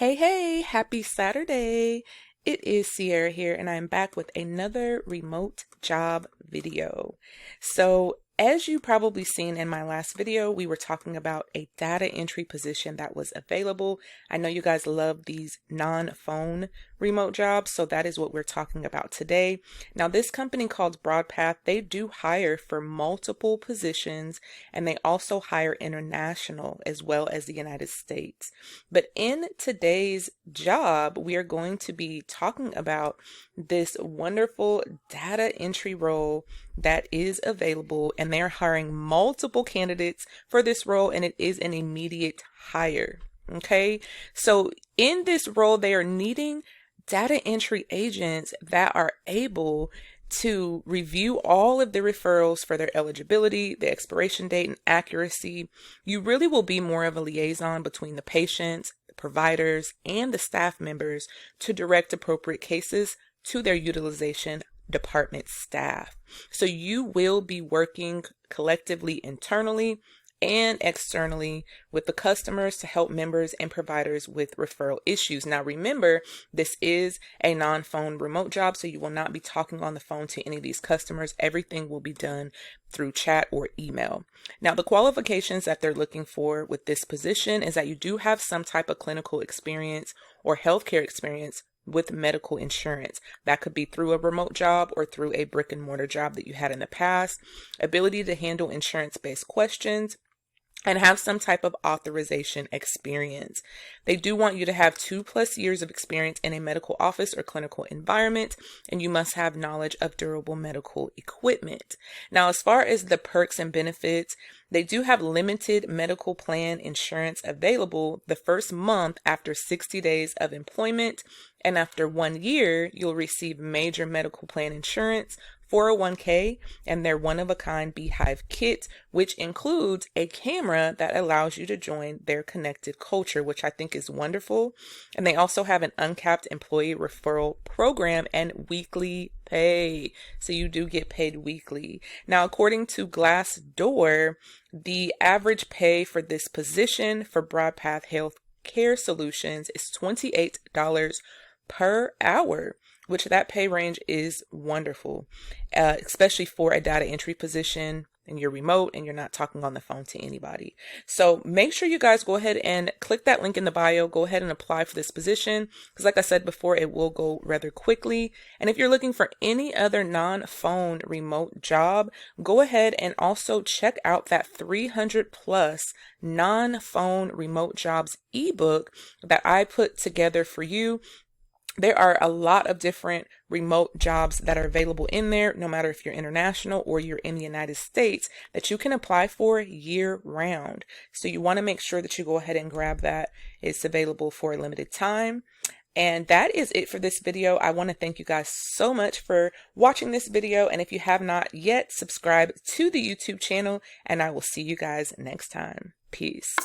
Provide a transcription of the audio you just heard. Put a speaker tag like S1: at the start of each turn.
S1: Hey, happy Saturday. It is Sierra here, and I'm back with another remote job video. As you probably seen in my last video, we were talking about a data entry position that was available. I know you guys love these non-phone remote jobs, so that is what we're talking about today. Now, this company called Broadpath, they do hire for multiple positions, and they also hire international as well as the United States. But in today's job, we are going to be talking about this wonderful data entry role that is available, and they're hiring multiple candidates for this role, and it is an immediate hire. Okay, so in this role, they are needing data entry agents that are able to review all of the referrals for their eligibility, the expiration date, and accuracy. You really will be more of a liaison between the patients, the providers, and the staff members to direct appropriate cases to their utilization department staff. So you will be working collectively internally and externally with the customers to help members and providers with referral issues. Now, remember, this is a non-phone remote job, so you will not be talking on the phone to any of these customers. Everything will be done through chat or email. Now, the qualifications that they're looking for with this position is that you do have some type of clinical experience or healthcare experience with medical insurance. That could be through a remote job or through a brick and mortar job that you had in the past. Ability to handle insurance-based questions, and have some type of authorization experience. They do want you to have 2+ years of experience in a medical office or clinical environment, and you must have knowledge of durable medical equipment. Now, as far as the perks and benefits, they do have limited medical plan insurance available the first month after 60 days of employment, and after 1 year, you'll receive major medical plan insurance, 401k, and their one-of-a-kind Beehive kit, which includes a camera that allows you to join their connected culture, which I think is wonderful. And they also have an uncapped employee referral program and weekly pay. So you do get paid weekly. Now, according to Glassdoor, the average pay for this position for Broadpath Health Care Solutions is $28 per hour, which that pay range is wonderful, especially for a data entry position and you're remote and you're not talking on the phone to anybody. So make sure you guys go ahead and click that link in the bio. Go ahead and apply for this position because, like I said before, it will go rather quickly. And if you're looking for any other non-phone remote job, go ahead and also check out that 300+ non-phone remote jobs ebook that I put together for you. There are a lot of different remote jobs that are available in there, no matter if you're international or you're in the United States, that you can apply for year round. So you want to make sure that you go ahead and grab that. It's available for a limited time. And that is it for this video. I want to thank you guys so much for watching this video. And if you have not yet, subscribe to the YouTube channel, and I will see you guys next time. Peace.